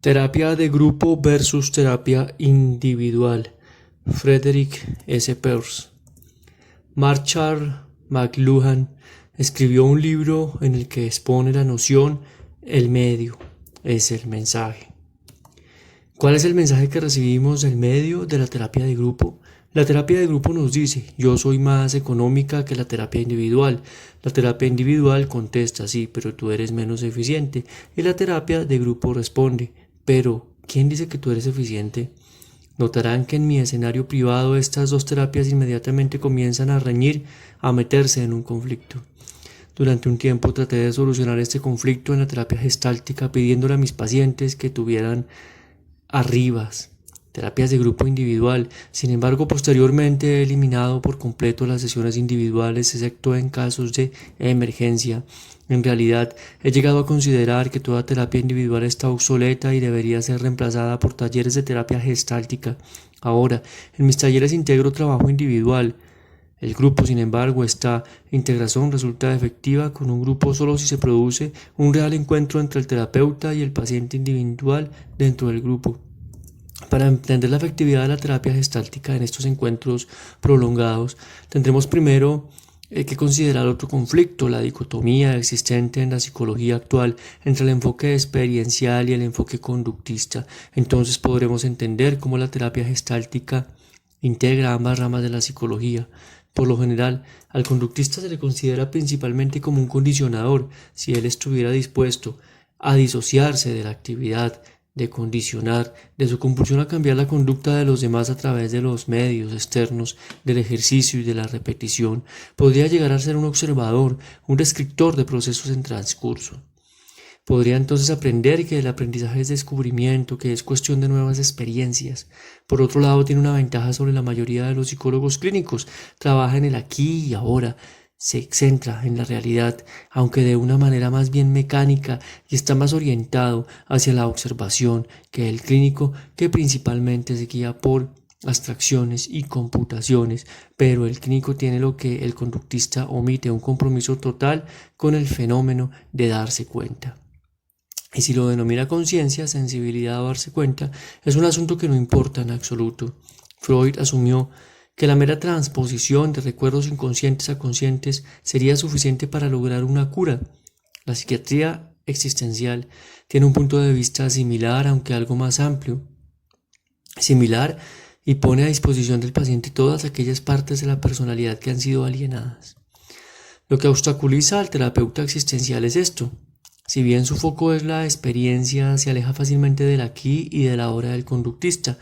Terapia de grupo versus terapia individual. Frederick S. Peirce. Marshall McLuhan escribió un libro en el que expone la noción el medio es el mensaje. ¿Cuál es el mensaje que recibimos del medio de la terapia de grupo? La terapia de grupo nos dice, yo soy más económica que la terapia individual. La terapia individual contesta, sí, pero tú eres menos eficiente. Y la terapia de grupo responde, pero ¿quién dice que tú eres eficiente? Notarán que en mi escenario privado estas dos terapias inmediatamente comienzan a reñir, a meterse en un conflicto. Durante un tiempo traté de solucionar este conflicto en la terapia gestáltica pidiéndole a mis pacientes que tuvieran arribas, terapias de grupo individual. Sin embargo, posteriormente he eliminado por completo las sesiones individuales, excepto en casos de emergencia. En realidad, he llegado a considerar que toda terapia individual está obsoleta y debería ser reemplazada por talleres de terapia gestáltica. Ahora, en mis talleres integro trabajo individual. El grupo, sin embargo, esta integración resulta efectiva con un grupo solo si se produce un real encuentro entre el terapeuta y el paciente individual dentro del grupo. Para entender la efectividad de la terapia gestáltica en estos encuentros prolongados, tendremos primero que considerar otro conflicto, la dicotomía existente en la psicología actual entre el enfoque experiencial y el enfoque conductista. Entonces podremos entender cómo la terapia gestáltica integra ambas ramas de la psicología. Por lo general, al conductista se le considera principalmente como un condicionador, si él estuviera dispuesto a disociarse de la actividad, de condicionar, de su compulsión a cambiar la conducta de los demás a través de los medios externos, del ejercicio y de la repetición, podría llegar a ser un observador, un descriptor de procesos en transcurso. Podría entonces aprender que el aprendizaje es descubrimiento, que es cuestión de nuevas experiencias. Por otro lado, tiene una ventaja sobre la mayoría de los psicólogos clínicos. Trabaja en el aquí y ahora, se centra en la realidad, aunque de una manera más bien mecánica, y está más orientado hacia la observación que el clínico, que principalmente se guía por abstracciones y computaciones, pero el clínico tiene lo que el conductista omite, un compromiso total con el fenómeno de darse cuenta. Y si lo denomina conciencia, sensibilidad o darse cuenta, es un asunto que no importa en absoluto. Freud asumió que la mera transposición de recuerdos inconscientes a conscientes sería suficiente para lograr una cura. La psiquiatría existencial tiene un punto de vista similar, aunque algo más amplio. Similar y pone a disposición del paciente todas aquellas partes de la personalidad que han sido alienadas. Lo que obstaculiza al terapeuta existencial es esto. Si bien su foco es la experiencia, se aleja fácilmente del aquí y de la ahora del conductista,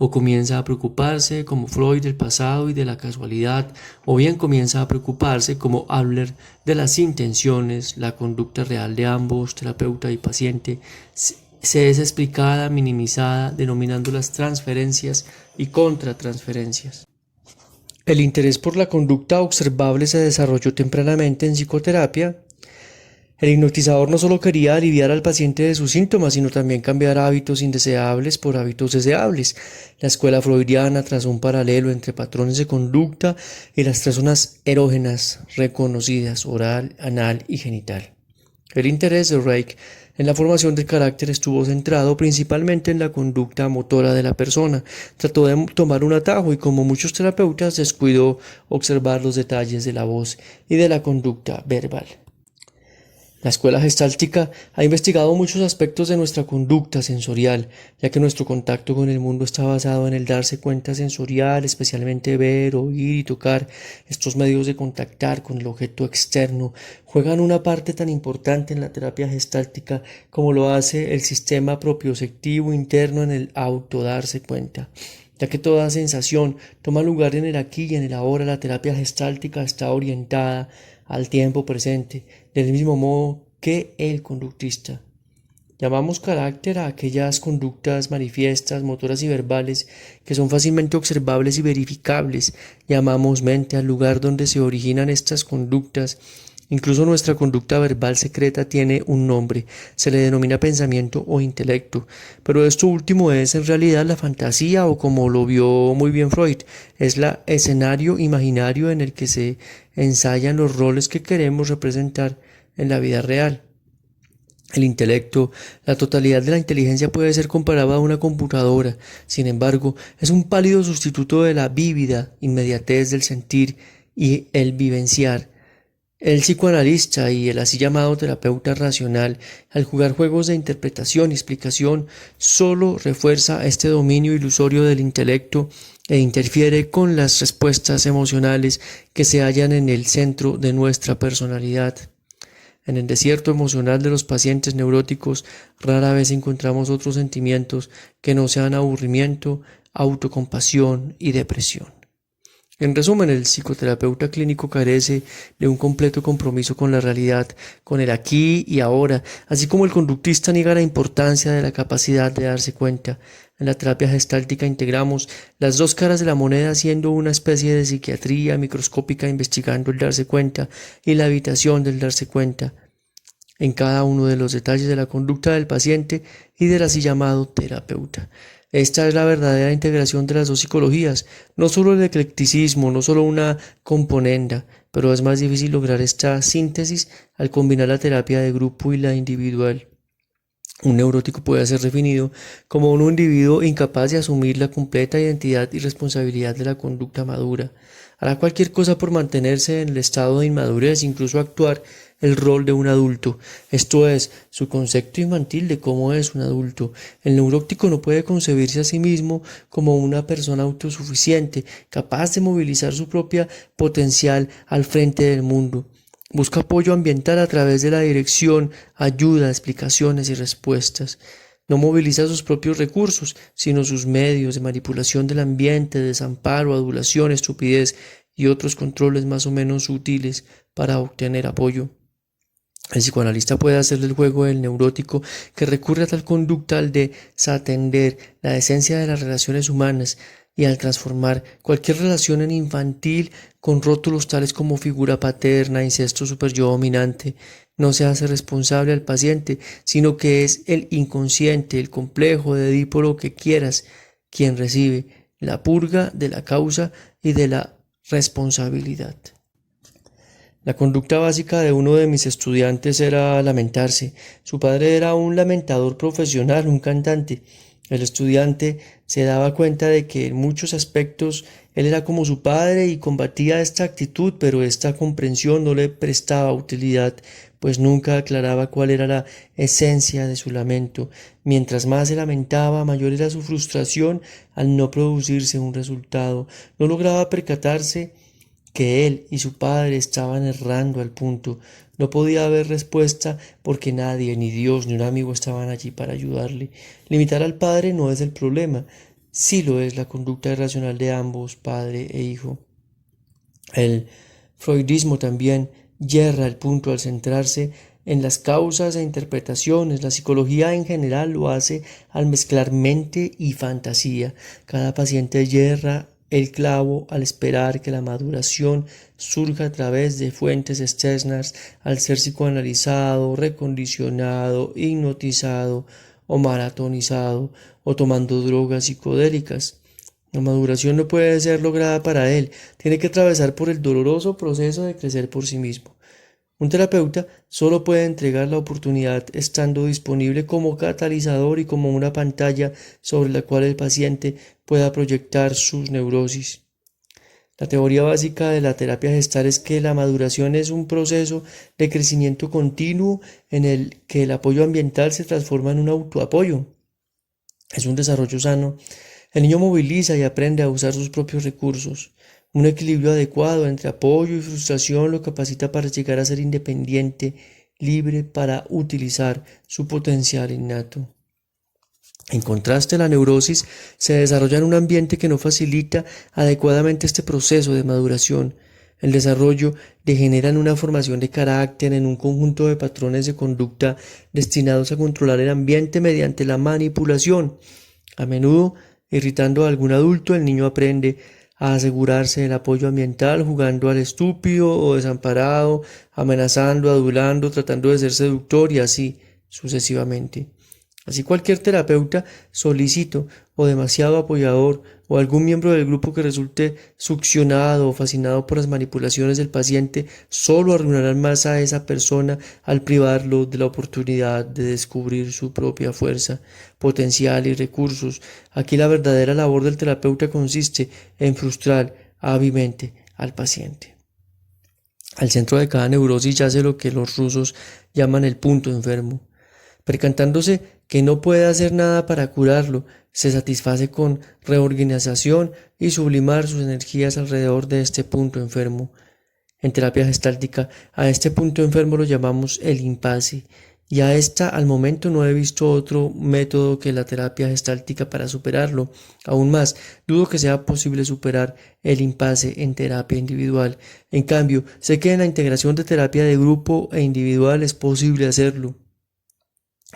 o comienza a preocuparse como Freud del pasado y de la casualidad, o bien comienza a preocuparse como Adler de las intenciones, la conducta real de ambos, terapeuta y paciente, se es explicada, minimizada, denominándolas transferencias y contratransferencias. El interés por la conducta observable se desarrolló tempranamente en psicoterapia. El hipnotizador no solo quería aliviar al paciente de sus síntomas, sino también cambiar hábitos indeseables por hábitos deseables. La escuela freudiana trazó un paralelo entre patrones de conducta y las tres zonas erógenas reconocidas, oral, anal y genital. El interés de Reich en la formación del carácter estuvo centrado principalmente en la conducta motora de la persona. Trató de tomar un atajo y, como muchos terapeutas, descuidó observar los detalles de la voz y de la conducta verbal. La escuela gestáltica ha investigado muchos aspectos de nuestra conducta sensorial, ya que nuestro contacto con el mundo está basado en el darse cuenta sensorial, especialmente ver, oír y tocar. Estos medios de contactar con el objeto externo juegan una parte tan importante en la terapia gestáltica como lo hace el sistema propioceptivo interno en el autodarse cuenta. Ya que toda sensación toma lugar en el aquí y en el ahora, la terapia gestáltica está orientada al tiempo presente, del mismo modo que el conductista. Llamamos carácter a aquellas conductas manifiestas, motoras y verbales que son fácilmente observables y verificables. Llamamos mente al lugar donde se originan estas conductas. Incluso nuestra conducta verbal secreta tiene un nombre, se le denomina pensamiento o intelecto, pero esto último es en realidad la fantasía, o como lo vio muy bien Freud, es el escenario imaginario en el que se ensayan los roles que queremos representar en la vida real. El intelecto, la totalidad de la inteligencia puede ser comparada a una computadora, sin embargo, es un pálido sustituto de la vívida inmediatez del sentir y el vivenciar. El psicoanalista y el así llamado terapeuta racional, al jugar juegos de interpretación y explicación, solo refuerza este dominio ilusorio del intelecto e interfiere con las respuestas emocionales que se hallan en el centro de nuestra personalidad. En el desierto emocional de los pacientes neuróticos rara vez encontramos otros sentimientos que no sean aburrimiento, autocompasión y depresión. En resumen, el psicoterapeuta clínico carece de un completo compromiso con la realidad, con el aquí y ahora, así como el conductista niega la importancia de la capacidad de darse cuenta. En la terapia gestáltica integramos las dos caras de la moneda, siendo una especie de psiquiatría microscópica investigando el darse cuenta y la habitación del darse cuenta en cada uno de los detalles de la conducta del paciente y del así llamado terapeuta. Esta es la verdadera integración de las dos psicologías, no solo el eclecticismo, no solo una componenda, pero es más difícil lograr esta síntesis al combinar la terapia de grupo y la individual. Un neurótico puede ser definido como un individuo incapaz de asumir la completa identidad y responsabilidad de la conducta madura. Hará cualquier cosa por mantenerse en el estado de inmadurez, incluso actuar el rol de un adulto, esto es, su concepto infantil de cómo es un adulto. El neurótico no puede concebirse a sí mismo como una persona autosuficiente, capaz de movilizar su propia potencial al frente del mundo. Busca apoyo ambiental a través de la dirección, ayuda, explicaciones y respuestas. No moviliza sus propios recursos, sino sus medios de manipulación del ambiente, desamparo, adulación, estupidez y otros controles más o menos útiles para obtener apoyo. El psicoanalista puede hacerle el juego del neurótico que recurre a tal conducta al desatender la esencia de las relaciones humanas y al transformar cualquier relación en infantil con rótulos tales como figura paterna, incesto, superyo dominante. No se hace responsable al paciente, sino que es el inconsciente, el complejo de Edipo, lo que quieras, quien recibe la purga de la causa y de la responsabilidad. La conducta básica de uno de mis estudiantes era lamentarse. Su padre era un lamentador profesional, un cantante. El estudiante se daba cuenta de que en muchos aspectos él era como su padre y combatía esta actitud, pero esta comprensión no le prestaba utilidad, pues nunca aclaraba cuál era la esencia de su lamento. Mientras más se lamentaba, mayor era su frustración al no producirse un resultado. No lograba percatarse que él y su padre estaban errando al punto. No podía haber respuesta porque nadie, ni Dios, ni un amigo estaban allí para ayudarle. Limitar al padre no es el problema, sí lo es la conducta irracional de ambos, padre e hijo. El freudismo también yerra el punto al centrarse en las causas e interpretaciones. La psicología en general lo hace al mezclar mente y fantasía. Cada paciente yerra el clavo al esperar que la maduración surja a través de fuentes externas, al ser psicoanalizado, recondicionado, hipnotizado o maratonizado o tomando drogas psicodélicas. La maduración no puede ser lograda para él, tiene que atravesar por el doloroso proceso de crecer por sí mismo. Un terapeuta solo puede entregar la oportunidad estando disponible como catalizador y como una pantalla sobre la cual el paciente pueda proyectar sus neurosis. La teoría básica de la terapia gestal es que la maduración es un proceso de crecimiento continuo en el que el apoyo ambiental se transforma en un autoapoyo. Es un desarrollo sano. El niño moviliza y aprende a usar sus propios recursos. Un equilibrio adecuado entre apoyo y frustración lo capacita para llegar a ser independiente, libre para utilizar su potencial innato. En contraste, la neurosis se desarrolla en un ambiente que no facilita adecuadamente este proceso de maduración. El desarrollo degenera en una formación de carácter, en un conjunto de patrones de conducta destinados a controlar el ambiente mediante la manipulación. A menudo, irritando a algún adulto, el niño aprende a asegurarse del apoyo ambiental jugando al estúpido o desamparado, amenazando, adulando, tratando de ser seductor y así sucesivamente. Así cualquier terapeuta solícito o demasiado apoyador o algún miembro del grupo que resulte succionado o fascinado por las manipulaciones del paciente solo arruinarán más a esa persona al privarlo de la oportunidad de descubrir su propia fuerza, potencial y recursos. Aquí la verdadera labor del terapeuta consiste en frustrar hábilmente al paciente. Al centro de cada neurosis yace lo que los rusos llaman el punto enfermo. Percatándose que no puede hacer nada para curarlo, se satisface con reorganización y sublimar sus energías alrededor de este punto enfermo. En terapia gestáltica, a este punto enfermo lo llamamos el impasse, y a esta al momento no he visto otro método que la terapia gestáltica para superarlo. Aún más, dudo que sea posible superar el impasse en terapia individual. En cambio, sé que en la integración de terapia de grupo e individual es posible hacerlo.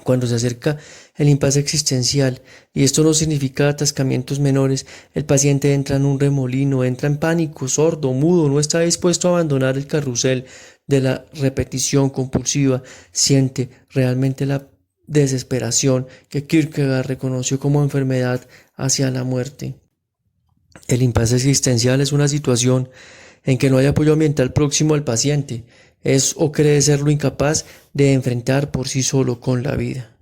Cuando se acerca el impasse existencial, y esto no significa atascamientos menores, el paciente entra en un remolino, entra en pánico, sordo, mudo, no está dispuesto a abandonar el carrusel de la repetición compulsiva, siente realmente la desesperación que Kierkegaard reconoció como enfermedad hacia la muerte. El impasse existencial es una situación en que no hay apoyo ambiental próximo al paciente, es o cree serlo incapaz de enfrentar por sí solo con la vida.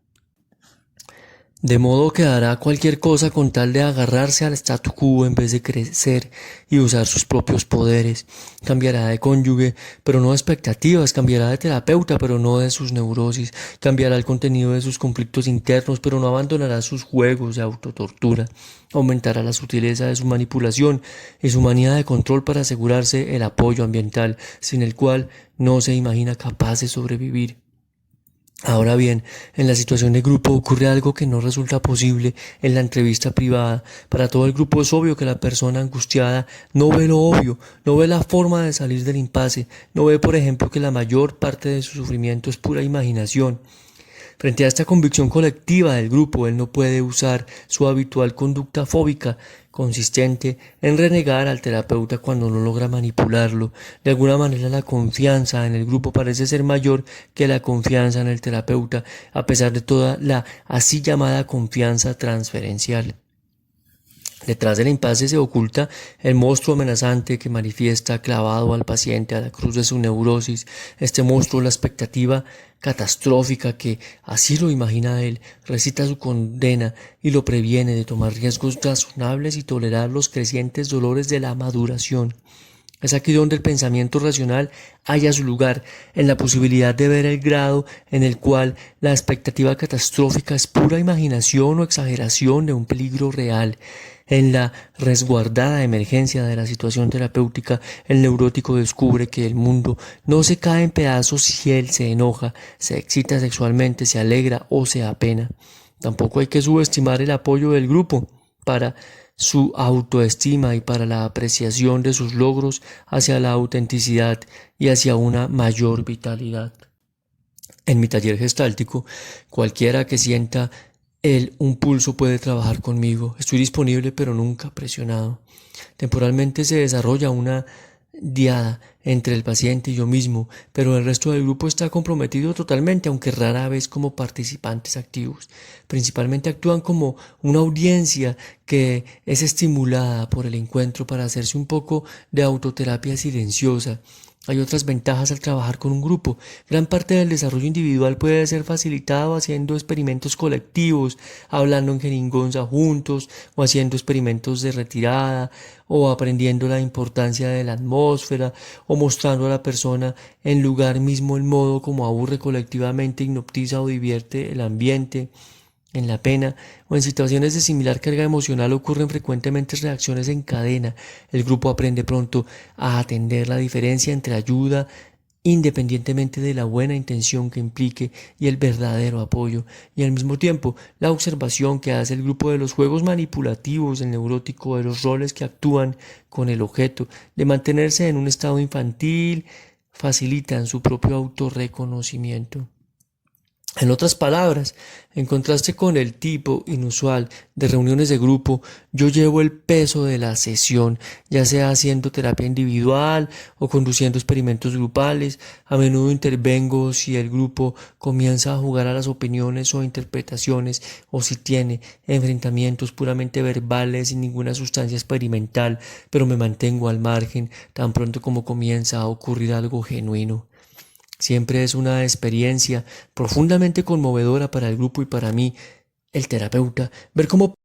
De modo que hará cualquier cosa con tal de agarrarse al statu quo en vez de crecer y usar sus propios poderes. Cambiará de cónyuge, pero no de expectativas, cambiará de terapeuta, pero no de sus neurosis, cambiará el contenido de sus conflictos internos, pero no abandonará sus juegos de autotortura. Aumentará la sutileza de su manipulación y su manía de control para asegurarse el apoyo ambiental, sin el cual no se imagina capaz de sobrevivir. Ahora bien, en la situación de grupo ocurre algo que no resulta posible en la entrevista privada. Para todo el grupo es obvio que la persona angustiada no ve lo obvio, no ve la forma de salir del impasse, no ve, por ejemplo, que la mayor parte de su sufrimiento es pura imaginación. Frente a esta convicción colectiva del grupo, él no puede usar su habitual conducta fóbica, consistente en renegar al terapeuta cuando no logra manipularlo. De alguna manera la confianza en el grupo parece ser mayor que la confianza en el terapeuta, a pesar de toda la así llamada confianza transferencial. Detrás del impasse se oculta el monstruo amenazante que manifiesta clavado al paciente a la cruz de su neurosis. Este monstruo, la expectativa catastrófica que, así lo imagina él, recita su condena y lo previene de tomar riesgos razonables y tolerar los crecientes dolores de la maduración. Es aquí donde el pensamiento racional halla su lugar, en la posibilidad de ver el grado en el cual la expectativa catastrófica es pura imaginación o exageración de un peligro real. En la resguardada emergencia de la situación terapéutica, el neurótico descubre que el mundo no se cae en pedazos si él se enoja, se excita sexualmente, se alegra o se apena. Tampoco hay que subestimar el apoyo del grupo para su autoestima y para la apreciación de sus logros hacia la autenticidad y hacia una mayor vitalidad. En mi taller gestáltico, cualquiera que sienta un pulso puede trabajar conmigo. Estoy disponible pero nunca presionado. Temporalmente se desarrolla una diada entre el paciente y yo mismo, pero el resto del grupo está comprometido totalmente, aunque rara vez como participantes activos. Principalmente actúan como una audiencia que es estimulada por el encuentro para hacerse un poco de autoterapia silenciosa. Hay otras ventajas al trabajar con un grupo. Gran parte del desarrollo individual puede ser facilitado haciendo experimentos colectivos, hablando en jeringonza juntos, o haciendo experimentos de retirada, o aprendiendo la importancia de la atmósfera, o mostrando a la persona en lugar mismo el modo como aburre colectivamente, hipnotiza o divierte el ambiente. En la pena o en situaciones de similar carga emocional ocurren frecuentemente reacciones en cadena. El grupo aprende pronto a atender la diferencia entre ayuda, independientemente de la buena intención que implique, y el verdadero apoyo, y al mismo tiempo la observación que hace el grupo de los juegos manipulativos del neurótico, de los roles que actúan con el objeto, de mantenerse en un estado infantil, facilitan su propio autorreconocimiento. En otras palabras, en contraste con el tipo inusual de reuniones de grupo, yo llevo el peso de la sesión, ya sea haciendo terapia individual o conduciendo experimentos grupales. A menudo intervengo si el grupo comienza a jugar a las opiniones o interpretaciones, o si tiene enfrentamientos puramente verbales sin ninguna sustancia experimental, pero me mantengo al margen tan pronto como comienza a ocurrir algo genuino. Siempre es una experiencia profundamente conmovedora para el grupo y para mí, el terapeuta, ver cómo